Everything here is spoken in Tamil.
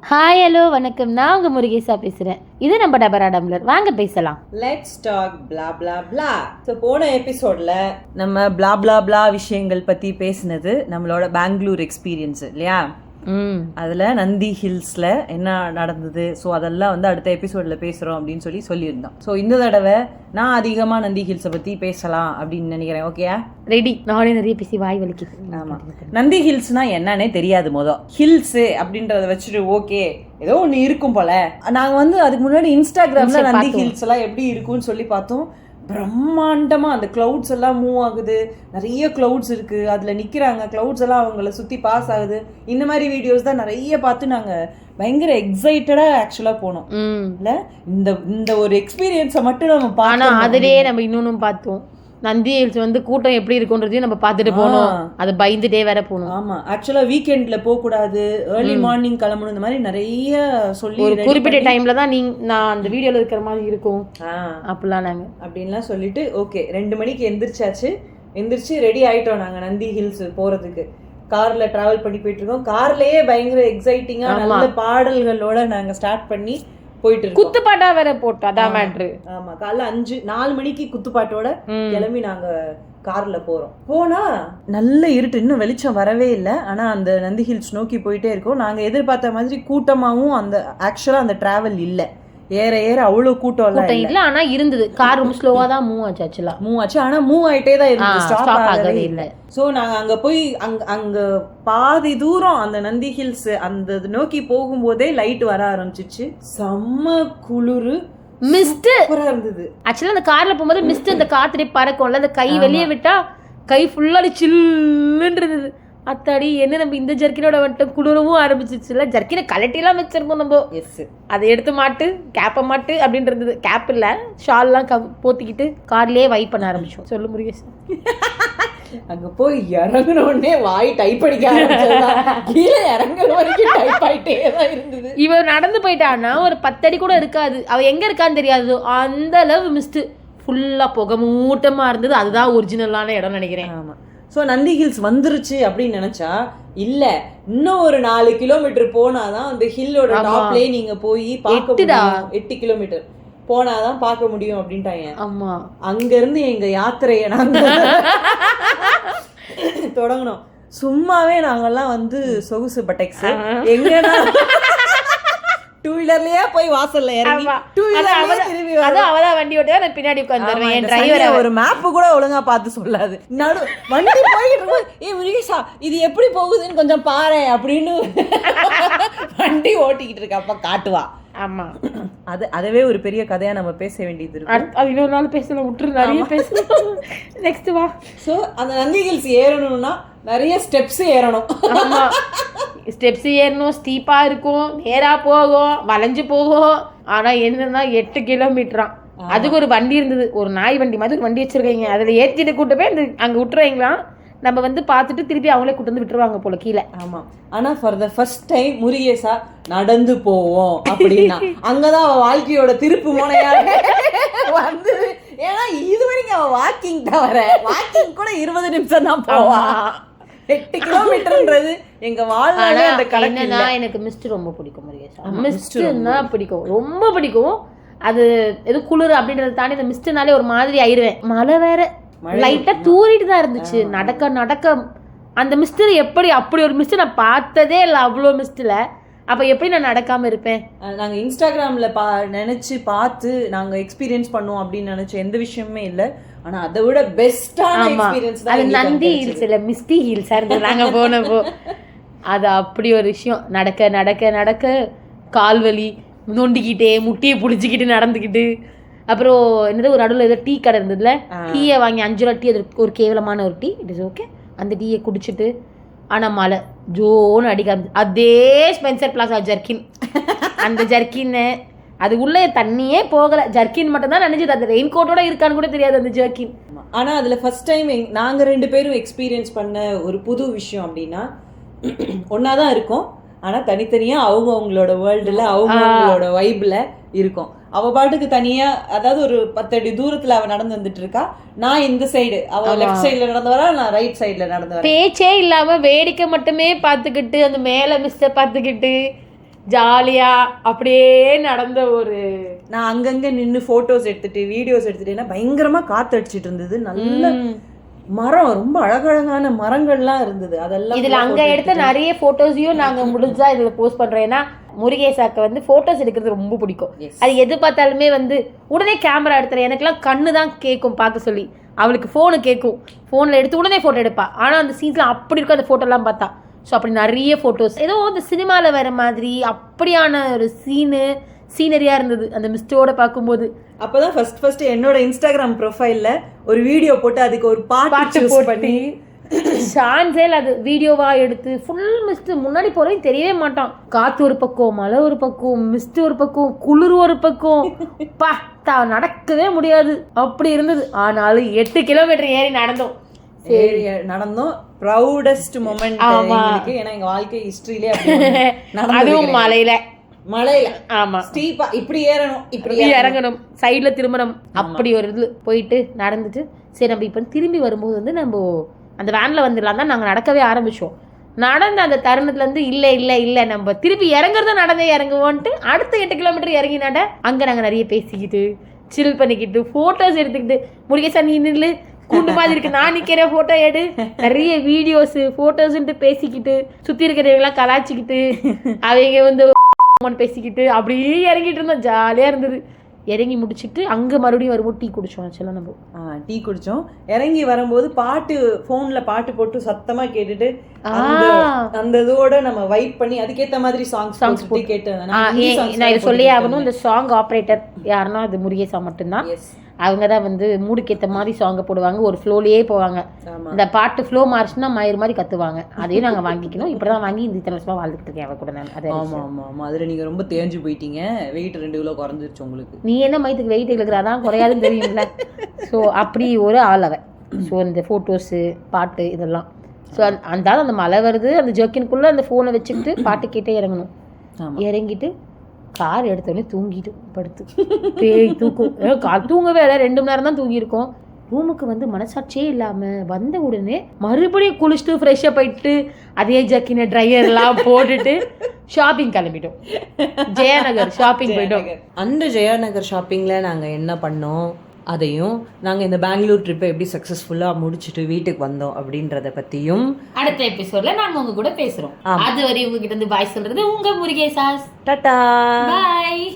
ஹாய் ஹலோ வணக்கம், நான் உங்க முருகேசா பேசுறேன். இது நம்ம டபரா டம்ளர், வாங்க பேசலாம். Let's talk blah blah blah. So போன எபிசோட்ல நம்ம blah blah blah விஷயங்கள் பத்தி பேசினது நம்மளோட பெங்களூர் எக்ஸ்பீரியன்ஸ் இல்லையா. அதுல நந்தி ஹில்ஸ்ல என்ன நடந்தது, ஸோ அதெல்லாம் வந்து அடுத்த எபிசோட்ல பேசுறோம் அப்படின்னு சொல்லியிருந்தோம். ஸோ இந்த தடவை நான் அதிகமா நந்தி ஹில்ஸை பத்தி பேசலாம் அப்படின்னு நினைக்கிறேன். ஓகேயா? ரெடி. நானே நிறைய பேசி வாய் வலிக்குது. ஆமா, நந்தி ஹில்ஸ்னா என்னன்னே தெரியாது. ஹில்ஸ் அப்படின்றத வச்சுட்டு ஓகே ஏதோ ஒண்ணு இருக்கும் போல. நாங்க வந்து அதுக்கு முன்னாடி இன்ஸ்டாகிராம்ல நந்தி ஹில்ஸ் எல்லாம் எப்படி இருக்கும்னு சொல்லி பார்த்தோம். பிரம்மாண்டமா அந்த கிளவுட்ஸ் எல்லாம் மூவ் ஆகுது, நிறைய கிளவுட்ஸ் இருக்கு, அதுல நிக்கிறாங்க, கிளவுட்ஸ் எல்லாம் அவங்கள சுத்தி பாஸ் ஆகுது. இந்த மாதிரி வீடியோஸ் தான் நிறைய பார்த்து நாங்க பயங்கர எக்ஸைட்டடா ஆக்சுவலா போனோம். இல்ல இந்த ஒரு எக்ஸ்பீரியன்ஸை மட்டும் நம்ம பார்த்தோம். அதுலயே நம்ம இன்னொன்னு பார்த்தோம், நந்தி ஹில்ஸ் வந்து கூட்டம் எப்படி இருக்குன்றதையும் நம்ம பார்த்துட்டு போனோம். அது பயந்துட்டே வேற போனோம். ஆமா, ஆக்சுவலா வீக்கெண்ட்ல போக கூடாது, ஏர்லி மார்னிங் கிளம்பணும், இந்த மாதிரி நிறைய சொல்லி ஒரு குறிப்பிட்ட டைம்ல தான் நான் அந்த வீடியோல இருக்கிற மாதிரி இருக்கும் அப்படிலாம் நாங்க அப்படின்லாம் சொல்லிட்டு ஓகே 2 மணிக்கு எந்திரிச்சு ரெடி ஆயிட்டோம் நாங்க நந்தி ஹில்ஸ் போறதுக்கு. கார்ல டிராவல் பண்ணி போயிட்டு இருக்கோம். கார்லயே பயங்கர எக்ஸைட்டிங்கா நல்ல பாடல்களோட நாங்க ஸ்டார்ட் பண்ணி போயிட்டு இருக்கோம். குத்துப்பாட்டா வேற போட்டோம், அதான் மேட்ரு. ஆமா, காலைல 4 மணிக்கு குத்துப்பாட்டோட கிளம்பி நாங்க கார்ல போனா நல்ல இருட்டு, இன்னும் வெளிச்சம் வரவே இல்லை. ஆனா அந்த நந்தி ஹில்ஸ் நோக்கி போயிட்டே இருக்கோம். நாங்க எதிர்பார்த்த மாதிரி கூட்டமாவும் அந்த ஆக்சுவலா அந்த டிராவல் இல்லை. ஏற அவ்வளவு கூட்டம் இல்ல, ஆனா இருந்தது. கார் ரொம்ப ஸ்லோவா தான் மூவ் ஆச்சு. ஆனா மூவ் ஆயிட்டே தான் இருந்தது, ஸ்டாப் ஆகவே இல்லை. சோ நாங்க அங்க போய் அங்க பாதி தூரம் அந்த நந்தி ஹில்ஸ் அந்த நோக்கி போகும்போதே லைட் வர ஆரம்பிச்சிச்சு. செம்ம குளிரு, மிஸ்ட் இருந்தது. ஆக்சுவலா அந்த கார்ல போகும்போது மிஸ்ட் அந்த காத்துலயே பறக்கும்ல, அந்த கை வெளியே விட்டா கை ஃபுல்லா சில்லுன்னு இருந்தது. அத்தாடி என்ன நம்ம இந்த ஜர்க்கினோட வந்துட்டு குளிரவும் ஆரம்பிச்சிச்சுல. ஜர்க்கினை கலட்டிலாம் வச்சிருந்தோம் நம்ம. அதை எடுத்து மாட்டு கேப்பை மாட்டு அப்படின்னு இருந்தது. கேப் இல்ல, ஷால்லாம் போத்திக்கிட்டு கார்லயே வைப் பண்ண ஆரம்பிச்சோம். சொல்லு முருகேஷ். அங்க போய் இறங்கினோடனே வாய் டைப் அடிக்க கீழே இறங்குற வரைக்கும் டைப் ஆயிட்டே தான் இருந்தது. இவ நடந்து போயிட்டான்னா ஒரு 10 அடி கூட இருக்காது. அவ எங்க இருக்கான்னு தெரியாது, அந்த அளவு மிஸ்ட். ஃபுல்லா புகை மூட்டமா இருந்தது. அதுதான் ஒரிஜினலான இடம் நினைக்கிறேன். ஆமா. ஸோ நந்தி ஹில்ஸ் வந்துருச்சு அப்படின்னு நினைச்சா இல்ல, இன்னும் ஒரு 4 கிலோமீட்டர் போனாதான் அந்த ஹில்லோட டாப்லயே நீங்க போய் பார்க்க முடியும். 8 கிலோமீட்டர் போனாதான் பார்க்க முடியும் அப்படின்ட்டாங்க. ஆமா, அங்க இருந்து எங்க யாத்திரையை நாங்க தொடங்கணும். சும்மாவே நாங்கெல்லாம் வந்து சொகுசு பட்டெக்ஸ் எங்கன்னா 2 வீலர்லயே போய் வாசல்ல இறங்கி 2 வீலர்ல திரும்பி அவதான் வண்டி ஓட்டுவா, நான் பின்னாடி உட்கார்ந்துருவேன். என் டிரைவர் ஒரு மேப் கூட ஒழுங்கா பார்த்து சொல்லாது. வண்டி போயிட்டு இருக்கும், முருகேஷா இது எப்படி போகுதுன்னு கொஞ்சம் பாரு அப்படின்னு வண்டி ஓட்டிக்கிட்டு இருக்க அப்ப காட்டுவா. ஆமா, அதவே ஒரு பெரிய கதையா நம்ம பேச வேண்டியது இருக்கு. அது இன்னொரு நாள் பேசலாம், விட்டுரு, நிறைய பேசலாம். நெக்ஸ்ட் வா. சோ அந்த நந்தி ஹில்ஸ் ஏறணும்னா நிறைய ஸ்டெப்ஸ் ஏறணும். ஸ்டெப்ஸ் ஏறணும், ஸ்டீப்பா இருக்கும், நேரா போகும், வளைஞ்சு போகும். ஆனா என்னன்னா 8 கிலோமீட்டரா. அதுக்கு ஒரு வண்டி இருந்தது, ஒரு நாய் வண்டி மாதிரி ஒரு வண்டி வச்சிருக்கீங்க. அதுல ஏற்றிட்டு கூட்டு போய் அங்க விட்டுருவீங்களாம். நம்ம வந்து பார்த்துட்டு திருப்பி அவங்களே கூட்டு வந்து விட்டுருவாங்க போல கீழே. ஆமா, ஆனா ஃபார் த ஃபர்ஸ்ட் டைம் முருகேசா நடந்து போவோம் அப்படின்னா அங்கதான் அவ வாழ்க்கையோட திருப்பு முனையாக வந்து. ஏன்னா இது வரைக்கும் அவ வாக்கிங் தான் வாக்கிங் கூட 20 நிமிஷம் தான் போவா. 8 கிலோமீட்டர்ன்றது எங்க வாழ்நாளே அந்த கணக்கு இல்ல. எனக்கு மிஸ்ட் ரொம்ப பிடிக்கும் முருகேசா. மிஸ்ட்னா பிடிக்கும், ரொம்ப பிடிக்கும். அது எது குளிர் அப்படின்றத தாண்டி இந்த மிஸ்ட்னாலே ஒரு மாதிரி ஆயிடுவேன். மழை வேற லைட்டா தூரிட்டு தான் இருந்துச்சு. நடக்க அந்த மிஸ்ட் எப்படி, அப்படி ஒரு மிஸ்ட் நான் பார்த்ததே இல்லை. அவ்வளோ மிஸ்ட்ல அப்ப எப்படி நான் நடக்காம இருப்பேன்? நாங்க இன்ஸ்டாகிராம்ல நினைச்சு பார்த்து நாங்க எக்ஸ்பீரியன்ஸ் பண்ணோம் அப்படின்னு நினைச்ச எந்த விஷயமே இல்லை. ஆனா அதை விட பெஸ்டான எக்ஸ்பீரியன்ஸ் தான் நந்தி ஹில்ஸ் இல்ல, மிஸ்டி ஹில்ஸா இருந்தது நாங்க போனப்போ. அது அப்படி ஒரு விஷயம். நடக்க கால்வலி, நொண்டிக்கிட்டே முட்டியை பிடிச்சிக்கிட்டு நடந்துக்கிட்டு. அப்புறம் என்னது, ஒரு நடுவில் ஏதோ டீ கடை இருந்ததுல, டீயை வாங்கி 5 ரூபா டீ. அது ஒரு கேவலமான ஒரு டீ, இட் இஸ் ஓகே. அந்த டீயை குடிச்சிட்டு ஆனா மழை ஜோன்னு அடிக்க. அதே ஸ்பென்சர் பிளாசா ஜர்க்கின், அந்த ஜர்க்கின்னு அது உள்ள தண்ணியே போகல, ஜர்க்கின் மட்டும் தான் நினைச்சது. அது ரெயின் கோட்டோட இருக்கான்னு கூட தெரியாது அந்த ஜர்க்கின். ஆனா அதுல ஃபர்ஸ்ட் டைம் நாங்க 2 பேரும் எக்ஸ்பீரியன்ஸ் பண்ண ஒரு புது விஷயம் அப்படின்னா, ஒன்னாதான் இருக்கும் ஆனா தனித்தனியா அவங்களோட வேர்ல்டுல அவங்களோட வைப்ல இருக்கும். அவ பாட்டுக்கு தனியா, அதாவது ஒரு 10 அடி தூரத்துல அவ நடந்து வந்துட்டு இருக்கா, நான் இந்த சைடு, அவ லெஃப்ட் சைடுல நடந்து வரா, நான் ரைட் சைடுல நடந்து வரேன். பேச்சே இல்லாம வேடிக்கை மட்டுமே பார்த்துக்கிட்டு அந்த மேல மிஸ்டர் பார்த்துக்கிட்டு ஜாலியா அப்படியே நடந்த ஒரு நான் அங்கங்க நின்று போட்டோஸ் எடுத்துட்டு வீடியோஸ் எடுத்துட்டேன்னா பயங்கரமா காத்தடிச்சிட்டு இருந்தது. நல்ல மரம், ரொம்ப அழகழகான மரங்கள்லாம் இருந்தது. அதெல்லாம் இதுல அங்க எடுத்த நிறைய போட்டோஸையும் நாங்க முடிஞ்சா இதுல போஸ்ட் பண்றோம். ஏன்னா முருகேசாக்கு வந்து போட்டோஸ் எடுக்கிறது ரொம்ப பிடிக்கும். அது எது பார்த்தாலுமே வந்து உடனே கேமரா எடுத்துறேன். எனக்குலாம் கண்ணு தான் கேட்கும் பார்க்க சொல்லி, அவளுக்கு ஃபோனு கேட்கும். ஃபோனில் எடுத்து உடனே ஃபோட்டோ எடுப்பா. ஆனால் அந்த சீன்ஸ்லாம் அப்படி இருக்கும் அந்த ஃபோட்டோலாம் பார்த்தா. ஸோ அப்படி நிறைய ஃபோட்டோஸ் ஏதோ இந்த சினிமாவில் வர மாதிரி அப்படியான ஒரு சீனரியாக இருந்தது அந்த மிஸ்டோட பார்க்கும்போது. அப்போதான் ஃபர்ஸ்ட் என்னோட இன்ஸ்டாகிராம் ப்ரொஃபைலில் ஒரு வீடியோ போட்டு அதுக்கு ஒரு பாட்டு போட்டு சான்சேல் அது வீடியோவா எடுத்து ஃபுல் மிஸ்ட். முன்னாடி போறேன் தெரியவே மாட்டான். காத்து ஒரு பக்கம், மழை ஒரு பக்கம், மிஸ்ட் ஒரு பக்கம், குளிர் ஒரு பக்கம், நடக்கவே முடியாது அப்படி இருந்தது. ஆனாலும் 8 கிலோமீட்டர் ஏறி நடந்தோம். ப்ரௌடஸ்ட் மொமெண்ட் எங்களுக்கு. ஏன்னா எங்க வாழ்க்கை ஹிஸ்டரியிலே அதுவும் மலையில ஆமா ஸ்டீப்பா இப்படி ஏறணும், இப்படி இறங்கணும், சைட்ல திரும்பணும், அப்படி ஒரு இது போயிட்டு நடந்துட்டு சரி நம்ம இப்ப திரும்பி வரும்போது வந்து நம்ம அந்த வேன்ல வந்துடலாம் தான் நாங்கள் நடக்கவே ஆரம்பிச்சோம். நடந்த அந்த தருணத்துல இருந்து இல்லை நம்ம திருப்பி இறங்குறத நடந்தே இறங்குவோன்ட்டு அடுத்த 8 கிலோமீட்டர் இறங்கி அங்கே நாங்கள் நிறைய பேசிக்கிட்டு சில் பண்ணிக்கிட்டு ஃபோட்டோஸ் எடுத்துக்கிட்டு, முருகேசா நீ நில்லு கூண்டு மாதிரி இருக்கு, நான் நிற்கிறேன் ஃபோட்டோ எடு, நிறைய வீடியோஸு ஃபோட்டோஸுன்ட்டு பேசிக்கிட்டு சுற்றி இருக்கிறவங்களாம் கலாச்சிக்கிட்டு அவங்க வந்து பேசிக்கிட்டு அப்படியே இறங்கிட்டு இருந்தோம். ஜாலியாக இருந்தது. இறங்கி முடிச்சுட்டு அங்கே மறுபடியும் வரும்போது டீ குடிச்சோம். ஆக்சுவலாக நம்ம டீ குடித்தோம். இறங்கி வரும்போது பாட்டு ஃபோனில் பாட்டு போட்டு சத்தமாக கேட்டுட்டு அந்த இதோட நம்ம வைப் பண்ணி அதுக்கேற்ற மாதிரி சாங்ஸ் போட்டு கேட்டு நான் இதை சொல்லியே ஆகணும். இந்த சாங் ஆப்ரேட்டர் யாருன்னா அது முருகேசா மட்டும்தான். அவங்க தான் வந்து மூடுக்கேற்ற மாதிரி சாங்கை போடுவாங்க, ஒரு ஃப்ளோலேயே போவாங்க. இந்த பாட்டு ஃப்ளோ மாறிச்சுன்னா மயிர் மாதிரி கத்துவாங்க. அதையும் நாங்கள் வாங்கிக்கணும். இப்படிதான் வாங்கி இந்த இத்தனை வருஷமா வாழ்ந்துட்டு இருக்கேன் அவ கூட நான். அது அதில் நீங்கள் ரொம்ப தேஞ்சு போயிட்டீங்க. வெயிட் 2 கிலோ குறைஞ்சிருச்சு உங்களுக்கு. நீ என்ன மயத்துக்கு வெயிட் இருக்கிறாதான் குறையாதுன்னு தெரியும்ல. ஸோ அப்படி ஒரு ஆள் அவன். ஸோ இந்த ஃபோட்டோஸு பாட்டு இதெல்லாம். ஸோ அந்த மழை வருது, அந்த ஜர்க்கின்குள்ளே அந்த ஃபோனை வச்சுக்கிட்டு பாட்டு கேட்டே இறங்கணும். இறங்கிட்டு கார் எடுத்தோடனே தூங்கிட்டு படுத்து பேய் தூக்கும். தூங்கவே இல்லை, 2 மணி நேரம் தான் தூங்கியிருக்கோம். ரூமுக்கு வந்து மனசாட்சியே இல்லாமல் வந்த உடனே மறுபடியும் குளிச்சுட்டு ஃப்ரெஷ்ஷாக போயிட்டு அதே ஜக்கின ட்ரையர்லாம் போட்டுட்டு ஷாப்பிங் கிளம்பிட்டோம். ஜெயாநகர் ஷாப்பிங் போயிட்டோம். அந்த ஜெயாநகர் ஷாப்பிங்கில் நாங்கள் என்ன பண்ணோம் அதையும், நாங்கள் இந்த பெங்களூர் ட்ரிப்பை எப்படி சக்ஸஸ்ஃபுல்லாக முடிச்சுட்டு வீட்டுக்கு வந்தோம் அப்படின்றத பற்றியும் அடுத்த எபிசோட்ல நாங்கள் உங்க கூட பேசுகிறோம். அது வரை உங்ககிட்ட இருந்து பாய் சொல்றது உங்க முருகேசா. டாடா பாய்.